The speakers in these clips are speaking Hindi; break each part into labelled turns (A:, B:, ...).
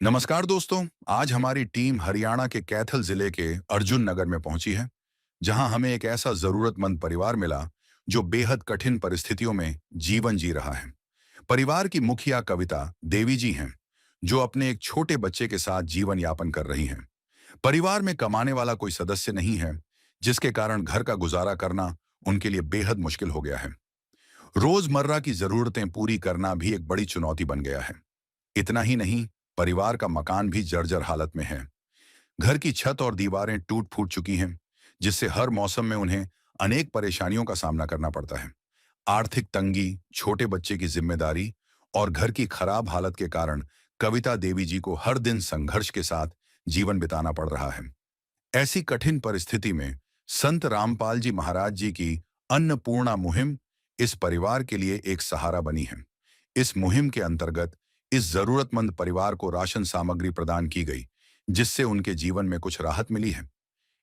A: नमस्कार दोस्तों। आज हमारी टीम हरियाणा के कैथल जिले के अर्जुन नगर में पहुंची है, जहां हमें एक ऐसा जरूरतमंद परिवार मिला जो बेहद कठिन परिस्थितियों में जीवन जी रहा है। परिवार की मुखिया कविता देवी जी हैं, जो अपने एक छोटे बच्चे के साथ जीवन यापन कर रही हैं। परिवार में कमाने वाला कोई सदस्य नहीं है, जिसके कारण घर का गुजारा करना उनके लिए बेहद मुश्किल हो गया है। रोजमर्रा की जरूरतें पूरी करना भी एक बड़ी चुनौती बन गया है। इतना ही नहीं, परिवार का मकान भी जर्जर हालत में है। घर की छत और दीवारें टूट फूट चुकी हैं, जिससे हर मौसम में उन्हें अनेक परेशानियों का सामना करना पड़ता है। आर्थिक तंगी, छोटे बच्चे की जिम्मेदारी और घर की खराब हालत के कारण कविता देवी जी को हर दिन संघर्ष के साथ जीवन बिताना पड़ रहा है। ऐसी कठिन परिस्थिति में संत रामपाल जी महाराज जी की अन्नपूर्णा मुहिम इस परिवार के लिए एक सहारा बनी है। इस मुहिम के अंतर्गत इस जरूरतमंद परिवार को राशन सामग्री प्रदान की गई, जिससे उनके जीवन में कुछ राहत मिली है।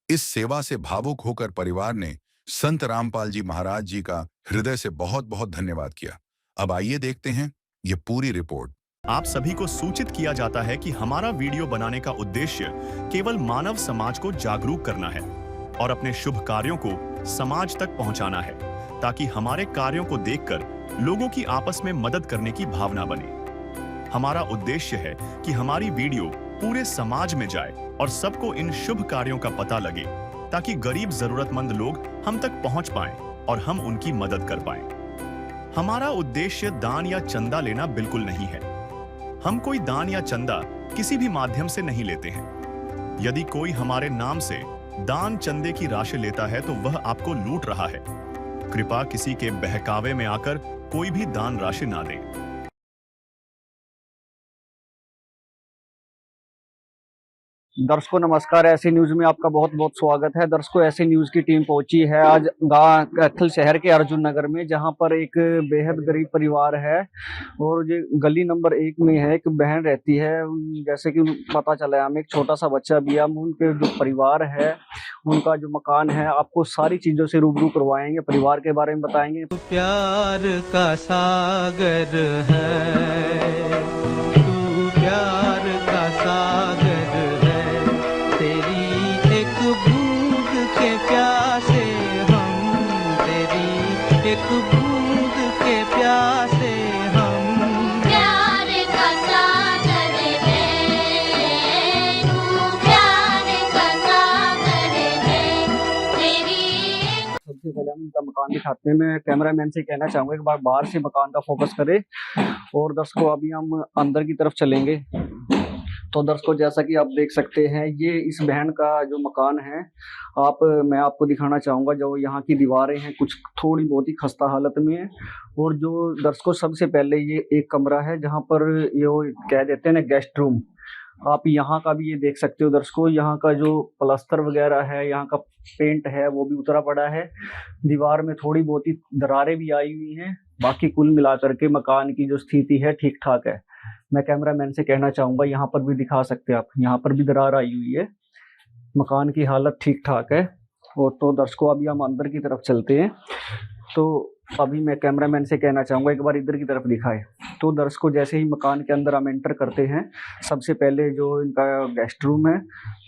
A: इस सेवा से भावुक होकर परिवार ने संत रामपाल जी महाराज जी का हृदय से बहुत बहुत धन्यवाद किया। अब आइए देखते हैं ये पूरी रिपोर्ट।
B: आप सभी को सूचित किया जाता है कि हमारा वीडियो बनाने का उद्देश्य केवल मानव समाज को जागरूक करना है और अपने शुभ कार्यों को समाज तक पहुंचाना है, ताकि हमारे कार्यों को देखकर लोगों की आपस में मदद करने की भावना बने। हमारा उद्देश्य है कि हमारी वीडियो पूरे समाज में जाए और सबको इन शुभ कार्यों का पता लगे, ताकि गरीब जरूरतमंद लोग हम तक पहुंच पाएं और हम उनकी मदद कर पाएं। हमारा उद्देश्य दान या चंदा लेना बिल्कुल नहीं है। हम कोई दान या चंदा किसी भी माध्यम से नहीं लेते हैं। यदि कोई हमारे नाम से दान चंदे की राशि लेता है तो वह आपको लूट रहा है। कृपया किसी के बहकावे में आकर कोई भी दान राशि ना दें।
C: दर्शकों नमस्कार। ऐसी न्यूज में आपका बहुत बहुत स्वागत है। दर्शकों, ऐसी न्यूज की टीम पहुंची है आज गांव कैथल शहर के अर्जुन नगर में, जहां पर एक बेहद गरीब परिवार है और ये गली नंबर 1 में है। एक बहन रहती है, जैसे कि पता चला है हमें, एक छोटा सा बच्चा भी है। हम उनके जो परिवार है, उनका जो मकान है, आपको सारी चीजों से रूबरू करवाएंगे, परिवार के बारे में बताएंगे।
D: प्यार का सागर है, तू प्यार का सागर है, तेरी एक बूंद के प्यासे हम, तेरी एक बूंद के प्यासे हम।
E: प्यार का सागर है, तू प्यार का सागर है, तेरी।
C: सबसे पहले हम इनका मकान दिखाते हैं। मैं कैमरामैन से कहना चाहूंगा एक बार बाहर से मकान का फोकस करे। और दर्शकों, अभी हम अंदर की तरफ चलेंगे। तो दर्शकों, जैसा कि आप देख सकते हैं, ये इस बहन का जो मकान है, मैं आपको दिखाना चाहूंगा। जो यहाँ की दीवारें हैं, कुछ थोड़ी बहुत ही खस्ता हालत में है। और जो दर्शकों, सबसे पहले ये एक कमरा है जहाँ पर ये वो कह देते हैं ना, गेस्ट रूम। आप यहाँ का भी ये देख सकते हो दर्शकों। यहाँ का जो प्लास्टर वगैरह है, यहाँ का पेंट है, वो भी उतरा पड़ा है। दीवार में थोड़ी बहुत ही दरारें भी आई हुई हैं। बाकी कुल मिलाकर के मकान की जो स्थिति है, ठीक ठाक है। मैं कैमरामैन से कहना चाहूंगा, यहाँ पर भी दिखा सकते हैं आप, यहाँ पर भी दरार आई हुई है। मकान की हालत ठीक ठाक है। और तो दर्शकों, अभी हम अंदर की तरफ चलते हैं। तो अभी मैं कैमरामैन से कहना चाहूंगा एक बार इधर की तरफ दिखाए। तो दर्शकों, जैसे ही मकान के अंदर हम एंटर करते हैं, सबसे पहले जो इनका गेस्ट रूम है,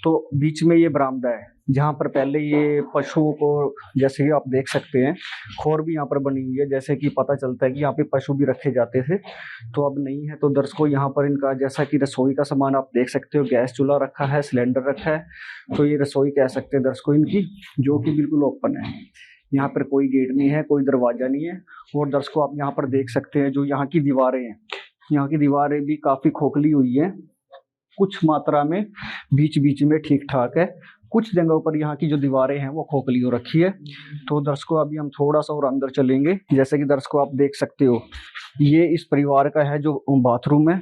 C: तो बीच में ये बरामदा है, जहाँ पर पहले ये पशुओं को, जैसे कि आप देख सकते हैं, खोर भी यहाँ पर बनी हुई है। जैसे कि पता चलता है कि यहाँ पे पशु भी रखे जाते थे, तो अब नहीं है। तो दर्शकों, यहाँ पर इनका जैसा कि रसोई का सामान आप देख सकते हो, गैस चूल्हा रखा है, सिलेंडर रखा है। तो ये रसोई कह सकते हैं दर्शकों इनकी, जो कि बिल्कुल ओपन है। यहाँ पर कोई गेट नहीं है, कोई दरवाजा नहीं है। और दर्शकों, आप यहाँ पर देख सकते हैं जो यहाँ की दीवारें हैं, यहाँ की दीवारें भी काफी खोखली हुई है। कुछ मात्रा में बीच बीच में ठीक ठाक है, कुछ जगहों पर यहाँ की जो दीवारें हैं वो खोखली हो रखी है। तो दर्शकों, अभी हम थोड़ा सा और अंदर चलेंगे। जैसे कि दर्शकों, आप देख सकते हो, ये इस परिवार का है जो बाथरूम है।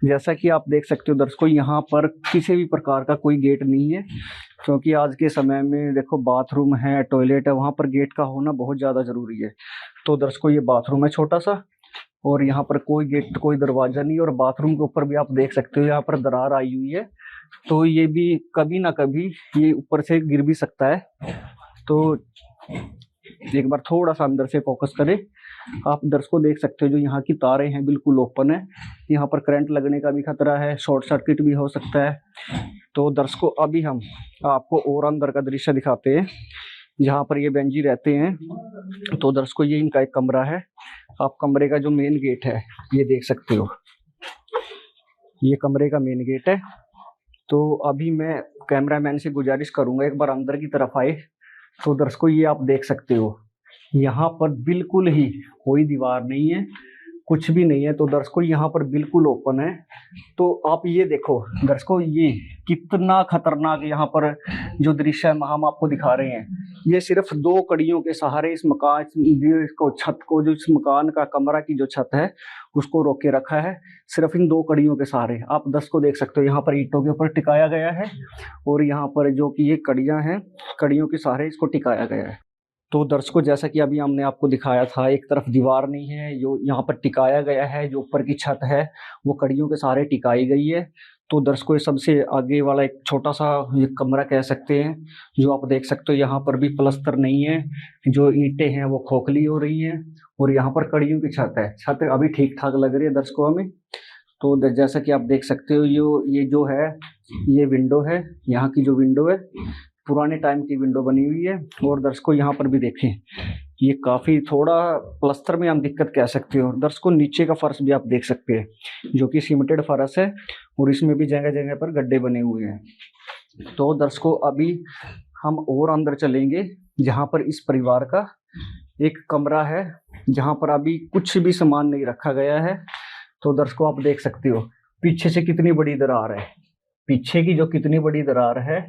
C: जैसा कि आप देख सकते हो दर्शकों, यहाँ पर किसी भी प्रकार का कोई गेट नहीं है, क्योंकि आज के समय में देखो, बाथरूम है, टॉयलेट है, वहाँ पर गेट का होना बहुत ज़्यादा ज़रूरी है। तो दर्शकों, ये बाथरूम है छोटा सा, और यहाँ पर कोई गेट, कोई दरवाजा नहीं। और बाथरूम के ऊपर भी आप देख सकते हो, यहाँ पर दरार आई हुई है। तो ये भी कभी ना कभी ये ऊपर से गिर भी सकता है। तो एक बार थोड़ा सा अंदर से फोकस करें। आप दर्शकों देख सकते हो जो यहाँ की तारें हैं बिल्कुल ओपन है, यहाँ पर करंट लगने का भी खतरा है, शॉर्ट सर्किट भी हो सकता है। तो दर्शकों अभी हम आपको और अंदर का दृश्य दिखाते हैं जहाँ पर ये बहन जी रहते हैं। तो दर्शकों ये इनका एक कमरा है, आप कमरे का जो मेन गेट है ये देख सकते हो, ये कमरे का मेन गेट है। तो अभी मैं कैमरामैन से गुजारिश करूंगा एक बार अंदर की तरफ आए। तो दर्शकों ये आप देख सकते हो यहाँ पर बिल्कुल ही कोई दीवार नहीं है, कुछ भी नहीं है। तो दर्शकों यहाँ पर बिल्कुल ओपन है। तो आप ये देखो दर्शकों ये कितना खतरनाक यहाँ पर जो दृश्य है हम आपको दिखा रहे हैं। ये सिर्फ 2 कड़ियों के सहारे इस मकान को छत को जो इस मकान का कमरा की जो छत है उसको रोक के रखा है, सिर्फ इन 2 कड़ियों के सहारे। आप दर्शकों देख सकते हो यहाँ पर ईंटों के ऊपर टिकाया गया है और यहाँ पर जो कि ये कड़ियाँ हैं कड़ियों के सहारे इसको टिकाया गया है। तो दर्शकों जैसा कि अभी हमने आपको दिखाया था, एक तरफ दीवार नहीं है, जो यहाँ पर टिकाया गया है, जो ऊपर की छत है वो कड़ियों के सहारे टिकाई गई है। तो दर्शकों ये सबसे आगे वाला एक छोटा सा ये कमरा कह सकते हैं, जो आप देख सकते हो यहाँ पर भी प्लस्तर नहीं है, जो ईंटें हैं वो खोखली हो रही हैं और यहाँ पर कड़ियों की छत है। छत अभी ठीक ठाक लग रही है दर्शकों हमें। तो जैसा कि आप देख सकते हो ये जो है ये विंडो है, यहाँ की जो विंडो है पुराने टाइम की विंडो बनी हुई है। और दर्शकों यहाँ पर भी देखें ये काफ़ी थोड़ा प्लस्तर में हम दिक्कत कह सकते हो। दर्शकों नीचे का फर्श भी आप देख सकते हैं जो कि सीमेंटेड फर्श है और इसमें भी जगह जगह पर गड्ढे बने हुए हैं। तो दर्शकों अभी हम और अंदर चलेंगे जहाँ पर इस परिवार का एक कमरा है जहाँ पर अभी कुछ भी सामान नहीं रखा गया है। तो दर्शकों आप देख सकते हो पीछे से कितनी बड़ी दरार है, पीछे की जो कितनी बड़ी दरार है,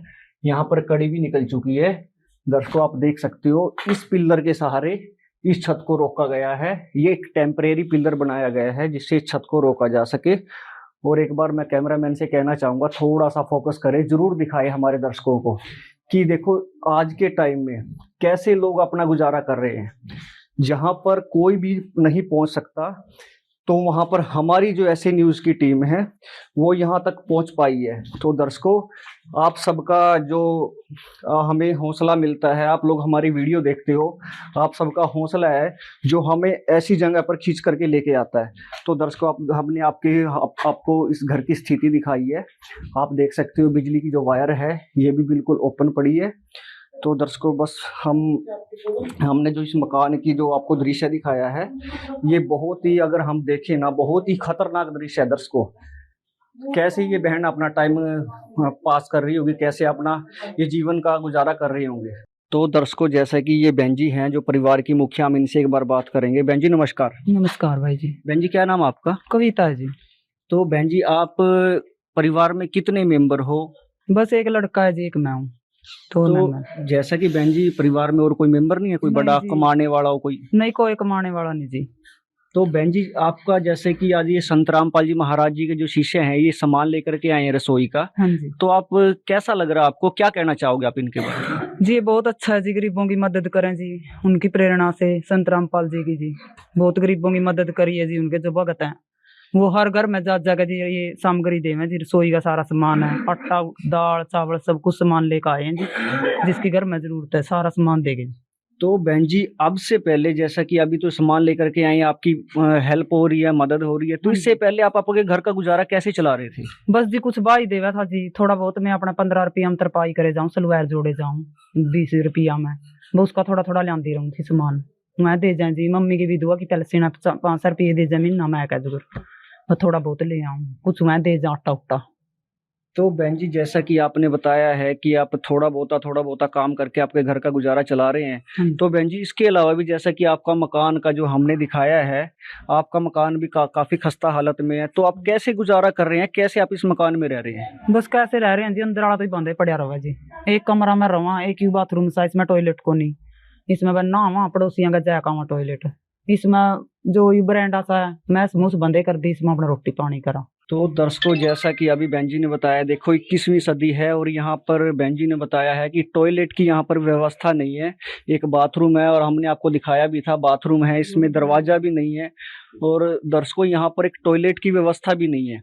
C: यहाँ पर कड़ी भी निकल चुकी है। दर्शकों आप देख सकते हो इस पिलर के सहारे इस छत को रोका गया है। ये एक टेम्परेरी पिलर बनाया गया है जिससे इस छत को रोका जा सके। और एक बार मैं कैमरामैन से कहना चाहूँगा थोड़ा सा फोकस करे, जरूर दिखाए हमारे दर्शकों को कि देखो आज के टाइम में कैसे लोग अपना गुजारा कर रहे हैं। जहाँ पर कोई भी नहीं पहुँच सकता तो वहाँ पर हमारी जो ऐसे न्यूज़ की टीम है वो यहाँ तक पहुँच पाई है। तो दर्शकों आप सबका जो हमें हौसला मिलता है, आप लोग हमारी वीडियो देखते हो, आप सबका हौसला है जो हमें ऐसी जगह पर खींच करके लेके आता है। तो दर्शकों हमने आपको इस घर की स्थिति दिखाई है, आप देख सकते हो बिजली की जो वायर है ये भी बिल्कुल ओपन पड़ी है। तो दर्शकों बस हमने जो इस मकान की जो आपको दृश्य दिखाया है ये बहुत ही, अगर हम देखें ना, बहुत ही खतरनाक दृश्य है। दर्शकों कैसे ये बहन अपना टाइम पास कर रही होगी, कैसे अपना ये जीवन का गुजारा कर रहे होंगे। तो दर्शकों जैसा कि ये बहन जी हैं जो परिवार की मुखिया, हम इनसे एक बार बात करेंगे। बहन जी नमस्कार।
F: नमस्कार भाई जी।
C: बहन जी क्या नाम आपका?
F: कविता जी।
C: तो बहन जी आप परिवार में कितने मेंबर हो?
F: बस एक लड़का है जी, एक मैं हूँ।
C: तो जैसा कि बहन जी परिवार में और कोई मेंबर नहीं है, कोई
F: नहीं
C: बड़ा
F: जी।
C: कमाने वाला हो कोई?
F: नहीं, कोई कमाने वाला नहीं जी।
C: तो बहन जी आपका जैसे कि आज ये संत रामपाल जी महाराज जी के जो शिष्य हैं ये सामान लेकर के आए हैं रसोई का,
F: हाँ जी।
C: तो आप कैसा लग रहा है आपको, क्या कहना चाहोगे आप इनके बारे में?
F: जी ये बहुत अच्छा है जी, गरीबों की मदद करें जी, उनकी प्रेरणा से संत रामपाल जी की जी बहुत गरीबों की मदद करी है जी। उनके जो भगत हैं वो हर घर में जा जाकर जी ये सामग्री देवे जी, रसोई का सारा सामान है, आटा दाल चावल सब कुछ सामान लेकर आए हैं जी, जिसकी घर में जरूरत है सारा सामान देंगे जी।
C: तो बहन जी अब से पहले जैसा कि अभी तो सामान लेकर के आए हैं, आपकी हेल्प हो रही है, मदद हो रही है, तो इससे पहले आप आपके घर का गुजारा कैसे चला रहे थे?
F: बस जी कुछ भाई देवा था जी, थोड़ा बहुत मैं अपना 15 रुपया हम तरपाई करे जाऊँ, सलवार जोड़े जाऊँ, 20 रुपया में मैं उसका थोड़ा थोड़ा लाती रहूँ थी सामान, मैं दे जाए जी। मम्मी की भी दुआ की पहले से 5 रुपये दे जाए महीना, मैं कह दूर मैं थोड़ा बहुत ले आऊँ, कुछ मैं दे जाऊँ आटा उट्टा।
C: तो बहन जी जैसा कि आपने बताया है कि आप थोड़ा बहुत काम करके आपके घर का गुजारा चला रहे हैं, तो बहन जी इसके अलावा भी जैसा कि आपका मकान का जो हमने दिखाया है, आपका मकान भी काफी खस्ता हालत में है, तो आप कैसे गुजारा कर रहे हैं, कैसे आप इस मकान में रह रहे हैं?
F: बस कैसे रह रहे हैं जी, अंदर वाला तो बंद पड़ा रहा जी, एक कमरा में रहा, एक ही बाथरूम सा, इसमें टॉयलेट को नहीं, इसमें मैं नहावा पड़ोसियों का जाका टॉयलेट, इसमें जो बरेंडा सा है मैं मुँह बंदे कर दी, इसमें अपना रोटी पानी करा।
C: तो दर्शकों जैसा कि अभी बहन जी ने बताया, देखो 21वीं सदी है और यहाँ पर बहन जी ने बताया है कि टॉयलेट की यहाँ पर व्यवस्था नहीं है, एक बाथरूम है और हमने आपको दिखाया भी था बाथरूम है, इसमें दरवाजा भी नहीं है और दर्शकों यहाँ पर एक टॉयलेट की व्यवस्था भी नहीं है।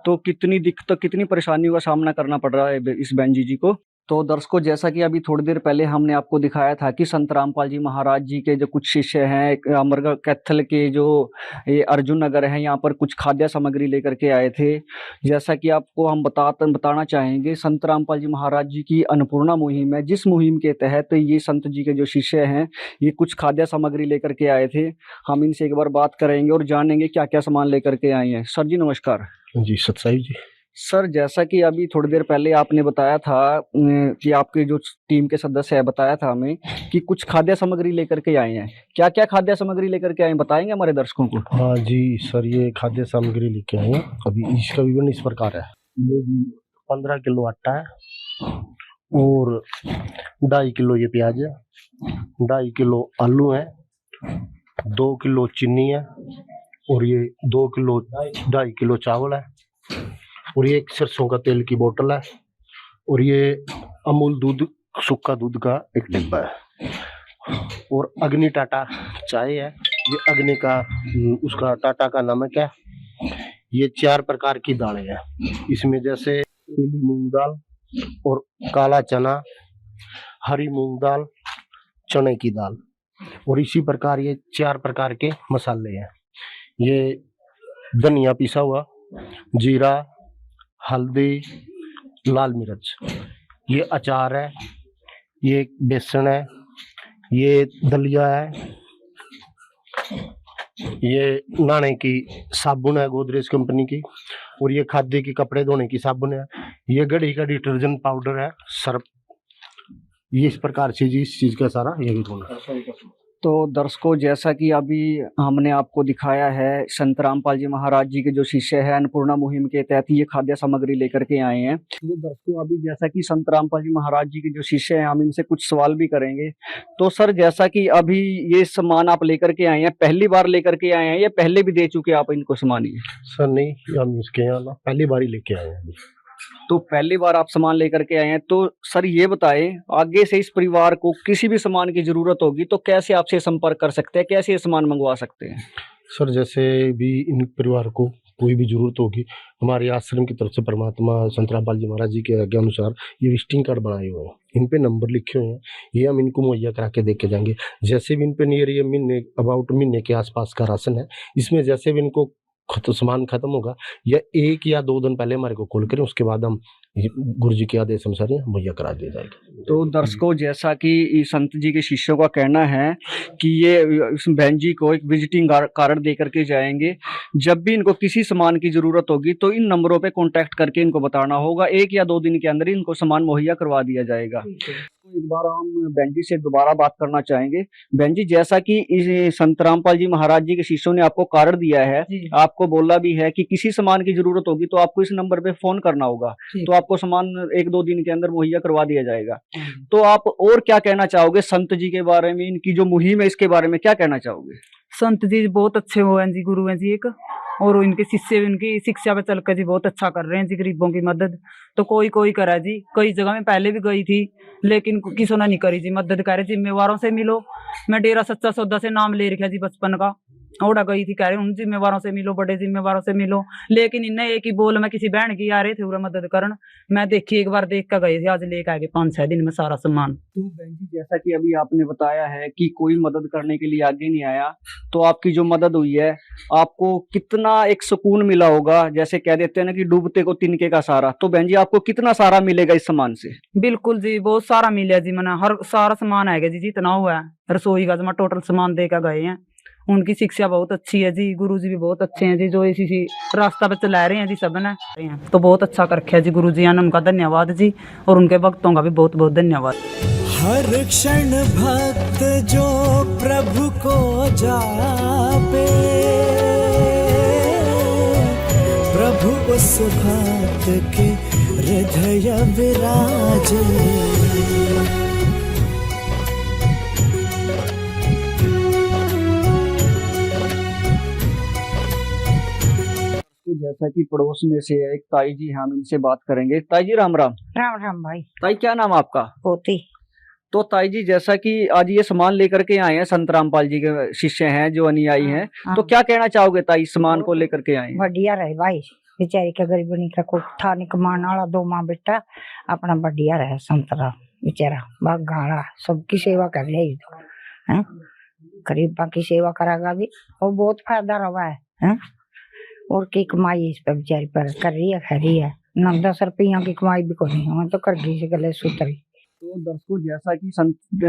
C: तो कितनी दिक्कत, कितनी परेशानियों का सामना करना पड़ रहा है इस बहन जी को। तो दर्शकों, जैसा कि अभी थोड़ी देर पहले हमने आपको दिखाया था कि संत रामपाल जी महाराज जी के जो कुछ शिष्य हैं, अमरगढ़ कैथल के जो ये अर्जुन नगर है, यहाँ पर कुछ खाद्य सामग्री लेकर के आए थे। जैसा कि आपको हम बताना चाहेंगे, संत रामपाल जी महाराज जी की अन्नपूर्णा मुहिम है, जिस मुहिम के तहत ये संत जी के जो शिष्य हैं, ये कुछ खाद्य सामग्री लेकर के आए थे। हम इनसे एक बार बात करेंगे और जानेंगे क्या क्या सामान लेकर के आए हैं। सर जी नमस्कार।
G: जी सतसाई जी।
C: सर, जैसा कि अभी थोड़ी देर पहले आपने बताया था कि आपके जो टीम के सदस्य है, बताया था हमें कि कुछ खाद्य सामग्री लेकर के आए हैं। क्या क्या खाद्य सामग्री लेकर के आए हैं, बताएंगे हमारे दर्शकों को?
G: हाँ जी सर, ये खाद्य सामग्री लेके आए हैं। अभी इसका विवरण इस प्रकार है। ये जी 15 किलो आटा है और 2.5 किलो ये प्याज है, 2.5 किलो आलू है, 2 किलो चीनी है और ये 2.5 किलो चावल है और ये एक सरसों का तेल की बोतल है और ये अमूल दूध, सूखा दूध का एक डिब्बा है और अग्नि टाटा चाय है। ये अग्नि का उसका टाटा का नमक है। ये 4 प्रकार की दालें हैं, इसमें जैसे पीली मूंग दाल और काला चना, हरी मूंग दाल, चने की दाल और इसी प्रकार ये 4 प्रकार के मसाले हैं। ये धनिया पिसा हुआ, जीरा, हल्दी, लाल मिर्च, ये अचार है, ये बेसन है, ये दलिया है, ये नहाने की साबुन है गोदरेज कंपनी की और ये खाद्य की कपड़े धोने की साबुन है। ये घड़ी का डिटर्जेंट पाउडर है, सर्फ। ये इस प्रकार से जी इस चीज का सारा ये भी धोना।
C: तो दर्शकों, जैसा कि अभी हमने आपको दिखाया है, संत रामपाल जी महाराज जी के जो शिष्य हैं, अन्नपूर्णा मुहिम के तहत ये खाद्य सामग्री लेकर के आए हैं। तो दर्शकों, अभी जैसा कि संत रामपाल जी महाराज जी के जो शिष्य हैं, हम इनसे कुछ सवाल भी करेंगे। तो सर, जैसा कि अभी ये सामान आप लेकर के आए हैं, पहली बार लेकर के आए हैं या पहले भी दे चुके आप इनको सामान? ये
G: सर नहीं, हम इसके यहाँ ना पहली बार ही लेके आए हैं।
C: तो पहली बार आप सामान लेकर के आए हैं। तो सर ये बताएं, आगे से इस परिवार को किसी भी सामान की जरूरत होगी तो कैसे आपसे संपर्क कर सकते हैं, कैसे ये सामान मंगवा सकते हैं?
G: सर जैसे भी इन परिवार को कोई भी जरूरत होगी, हमारे आश्रम की तरफ से परमात्मा संत रामपाल जी महाराज जी के आज्ञा अनुसार ये विजिटिंग कार्ड बनाए हुए हैं, इन पे नंबर लिखे हुए हैं, ये हम इनको मुहैया करा के दे के जाएंगे। जैसे भी इन पे नियर ये महीने के आसपास का राशन है, इसमें जैसे भी इनको सामान खत्म होगा या 1 या 2 दिन पहले हमारे को कॉल करें, उसके बाद हम गुरु जी के आदेश अनुसार मुहैया करा दिया जाएगा।
C: तो दर्शकों, जैसा कि संत जी के शिष्यों का कहना है कि ये इस बहन जी को एक विजिटिंग कार्ड दे करके जाएंगे। जब भी इनको किसी सामान की जरूरत होगी तो इन नंबरों पे कांटेक्ट करके इनको बताना होगा, 1 या 2 दिन के अंदर इनको सामान मुहैया करवा दिया जाएगा। तो एक बार हम बहन जी से दोबारा बात करना चाहेंगे। बहन जी, जैसा कि इस संत रामपाल जी महाराज जी के शिष्यों ने आपको कार्ड दिया है, आपको बोला भी है कि किसी सामान की जरूरत होगी तो आपको इस नंबर पे फोन करना होगा, तो आपको सामान 1-2 दिन के अंदर मुहैया करवा दिया जाएगा। तो आप और क्या कहना चाहोगे संत जी के बारे में, इनकी जो मुहिम है इसके बारे में क्या कहना चाहोगे?
F: संत जी बहुत अच्छे हो हैं जी, गुरु हैं जी एक, और इनके शिष्य भी उनकी शिक्षा पे चलकर जी बहुत अच्छा कर रहे हैं जी, गरीबों की मदद तो कोई कोई करा जी। कई जगह में पहले भी गई थी लेकिन किसी ने नहीं करी जी मदद। करे जिम्मेवारों से मिलो, मैं डेरा सच्चा सौदा से नाम ले रखा जी बचपन का, ओड़ा गई थी, कह रहे उन जिम्मेवारों से मिलो, बड़े जिम्मेवारों से मिलो, लेकिन इन्हें एक ही बोल, मैं किसी बहन की आ रहे थे पूरा मदद करन, मैं देखी एक बार देख कर गए थे, आज लेकर आ गए 5-6 दिन में सारा सामान।
C: तो बहन जी, जैसा कि अभी आपने बताया है कि कोई मदद करने के लिए आगे नहीं आया, तो आपकी जो मदद हुई है आपको कितना एक सुकून मिला होगा। जैसे कह देते हैं ना कि डूबते को तिनके का सहारा, तो बहन जी आपको कितना सारा मिलेगा इस सामान से?
F: बिल्कुल जी, बहुत सारा मिला जी, मैंने हर सारा सामान आएगा जी, जितना हुआ है रसोई का मैं टोटल सामान देकर गए हैं। उनकी शिक्षा बहुत अच्छी है जी, गुरु जी भी बहुत अच्छे हैं जी, जो इसी रास्ता पे चला रहे हैं जी, सब ने तो बहुत अच्छा कर रखा है जी गुरु जी ने, उनका धन्यवाद जी, और उनके भक्तों का भी बहुत बहुत धन्यवाद।
D: हर क्षण भक्त जो प्रभु को जापे, प्रभु उस भक्त के हृदय विराजे।
C: जैसा कि पड़ोस में से एक ताई जी, हम इनसे बात करेंगे। ताई जी राम राम।
H: राम राम भाई।
C: ताई क्या नाम आपका?
H: पोती।
C: तो ताई जी, जैसा कि आज ये सामान लेकर के आए हैं, संत रामपाल जी के शिष्य हैं जो अनुयायी हैं, तो क्या कहना चाहोगे ताई, सामान को लेकर के आए हैं?
H: बढ़िया रहे भाई, बेचारी का गरीबनी का कोई था नहीं कमाने वाला, 2 माँ बेटा अपना बढ़िया रहे संतरा बेचारा बागाड़ा सबकी सेवा कर रही है, गरीबा की सेवा करागा भी और बहुत फायदा रहा है। और की कमाई इस पर बेचारी पर कर रही है, खा रही है, 9-10 रुपया की कमाई भी कोई नहीं, तो कर दी से गले सूतरी।
C: तो दर्शकों, जैसा कि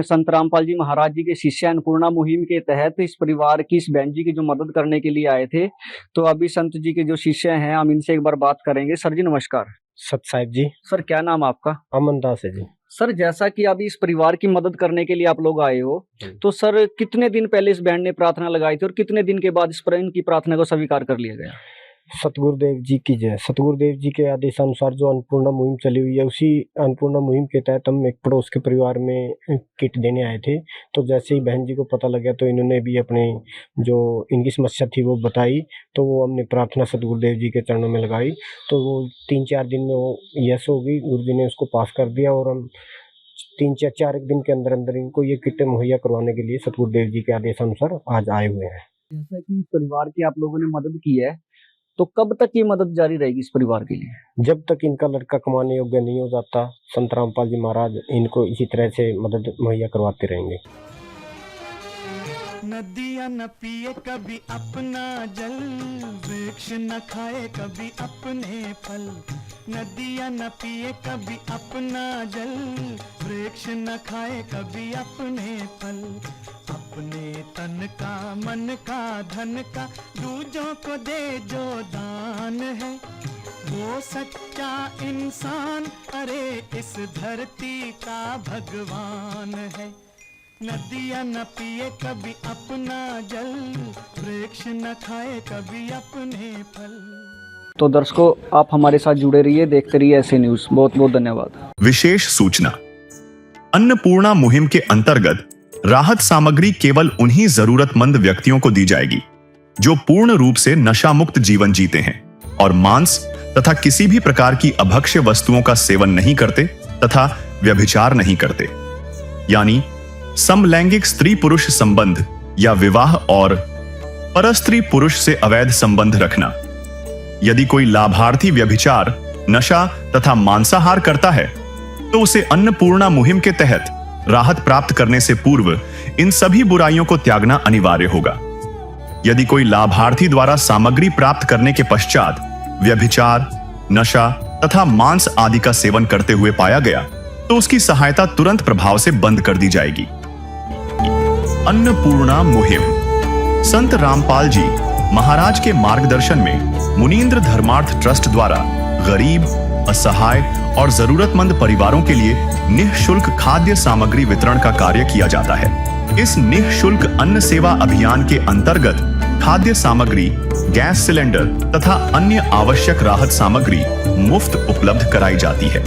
C: संत रामपाल जी महाराज जी के शिष्य अन्नपूर्णा मुहिम के तहत इस परिवार की, इस बहन जी की जो मदद करने के लिए आए थे, तो अभी संत जी के जो शिष्य हैं हम इनसे एक बार बात करेंगे। सर जी नमस्कार।
G: सत साहिब जी।
C: सर क्या नाम आपका?
G: अमन दास है जी।
C: सर जैसा कि अभी इस परिवार की मदद करने के लिए आप लोग आए हो, तो सर कितने दिन पहले इस बहन ने प्रार्थना लगाई थी और कितने दिन के बाद इनकी प्रार्थना को स्वीकार कर लिया गया?
G: सतगुरुदेव जी की जय। सतगुरुदेव जी के आदेश अनुसार जो अन्नपूर्णा मुहिम चली हुई है, उसी अन्नपूर्णा मुहिम के तहत हम एक पड़ोस के परिवार में किट देने आए थे। तो जैसे ही बहन जी को पता लगा तो इन्होंने भी अपने जो इनकी समस्या थी वो बताई, तो वो हमने प्रार्थना सतगुरुदेव जी के चरणों में लगाई। तो वो 3-4 दिन में वो यस हो गई, गुरु जी ने उसको पास कर दिया और हम 3-4 दिन के अंदर अंदर इनको ये किट मुहैया करवाने के लिए सतगुरुदेव जी के आदेश अनुसार आज आए हुए हैं।
C: जैसा कि इस परिवार की आप लोगों ने मदद की है, तो कब तक ये मदद जारी रहेगी इस परिवार के लिए?
G: जब तक इनका लड़का कमाने योग्य नहीं हो जाता, संत रामपाल जी महाराज इनको इसी तरह से मदद मुहैया करवाते रहेंगे।
D: नदियाँ न पिए कभी अपना जल, वृक्ष न खाए कभी अपने फल। नदियाँ न पिए कभी अपना जल, वृक्ष न खाए कभी अपने फल। अपने तन का, मन का, धन का दूजों को दे जो दान है, वो सच्चा इंसान, अरे इस धरती का भगवान है। नदियाँ न पिए कभी अपना जल, वृक्ष न खाए कभी अपने फल।
C: तो दर्शकों, आप हमारे साथ जुड़े रहिए, देखते रहिए ऐसे न्यूज। बहुत बहुत धन्यवाद।
B: विशेष सूचना, अन्नपूर्णा मुहिम के अंतर्गत राहत सामग्री केवल उन्हीं जरूरतमंद व्यक्तियों को दी जाएगी जो पूर्ण रूप से नशा मुक्त जीवन जीते हैं और मांस तथा किसी भी प्रकार की अभक्ष्य वस्तुओं का सेवन नहीं करते तथा व्यभिचार नहीं करते, यानी समलैंगिक स्त्री पुरुष संबंध या विवाह और परस्त्री पुरुष से अवैध संबंध रखना। यदि कोई लाभार्थी व्यभिचार, नशा तथा मांसाहार करता है तो उसे अन्नपूर्णा मुहिम के तहत राहत प्राप्त करने से पूर्व इन सभी बुराइयों को त्यागना अनिवार्य होगा। यदि कोई लाभार्थी द्वारा सामग्री प्राप्त करने के पश्चात व्यभिचार, नशा तथा मांस आदि का सेवन करते हुए पाया गया तो उसकी सहायता तुरंत प्रभाव से बंद कर दी जाएगी। अन्नपूर्णा मुहिम संत रामपाल जी महाराज के मार्गदर्शन में मुनींद्र धर्मार्थ ट्रस्ट द्वारा गरीब, असहाय और जरूरतमंद परिवारों के लिए निःशुल्क खाद्य सामग्री वितरण का कार्य किया जाता है। इस निःशुल्क अन्न सेवा अभियान के अंतर्गत खाद्य सामग्री, गैस सिलेंडर तथा अन्य आवश्यक राहत सामग्री मुफ्त उपलब्ध कराई जाती है।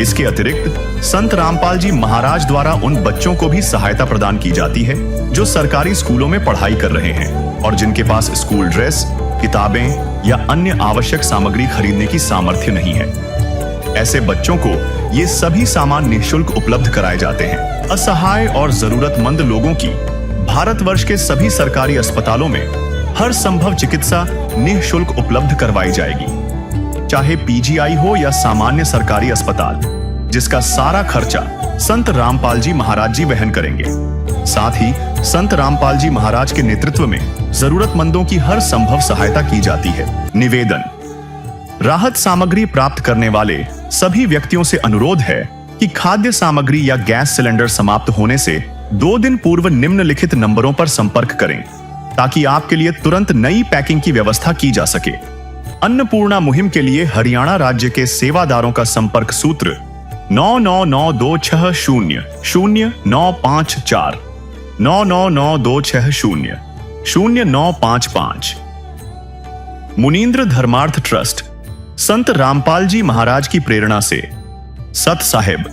B: इसके अतिरिक्त संत रामपाल जी महाराज द्वारा उन बच्चों को भी सहायता प्रदान की जाती है जो सरकारी स्कूलों में पढ़ाई कर रहे हैं और जिनके पास स्कूल ड्रेस, किताबें या अन्य आवश्यक सामग्री खरीदने की सामर्थ्य नहीं है। ऐसे बच्चों को ये सभी सामान निःशुल्क उपलब्ध कराए जाते हैं। असहाय और जरूरतमंद लोगों की भारतवर्ष के सभी सरकारी अस्पतालों में हर संभव चिकित्सा निःशुल्क उपलब्ध करवाई जाएगी, चाहे पीजीआई हो या सामान्य सरकारी अस्पताल, जिसका सारा खर्चा संत रामपाल जी महाराज जी वहन करेंगे। साथ ही संत रामपाल जी महाराज के नेतृत्व में जरूरतमंदों की हर संभव सहायता की जाती है। निवेदन, राहत सामग्री प्राप्त करने वाले सभी व्यक्तियों से अनुरोध है कि खाद्य सामग्री या गैस सिलेंडर समाप्त होने से 2 दिन पूर्व निम्नलिखित नंबरों पर संपर्क करें ताकि आपके लिए तुरंत नई पैकिंग की व्यवस्था की जा सके। अन्नपूर्णा मुहिम के लिए हरियाणा राज्य के सेवादारों का संपर्क सूत्र 9992600954 9992600955। मुनींद्र धर्मार्थ ट्रस्ट संत रामपाल जी महाराज की प्रेरणा से सत साहिब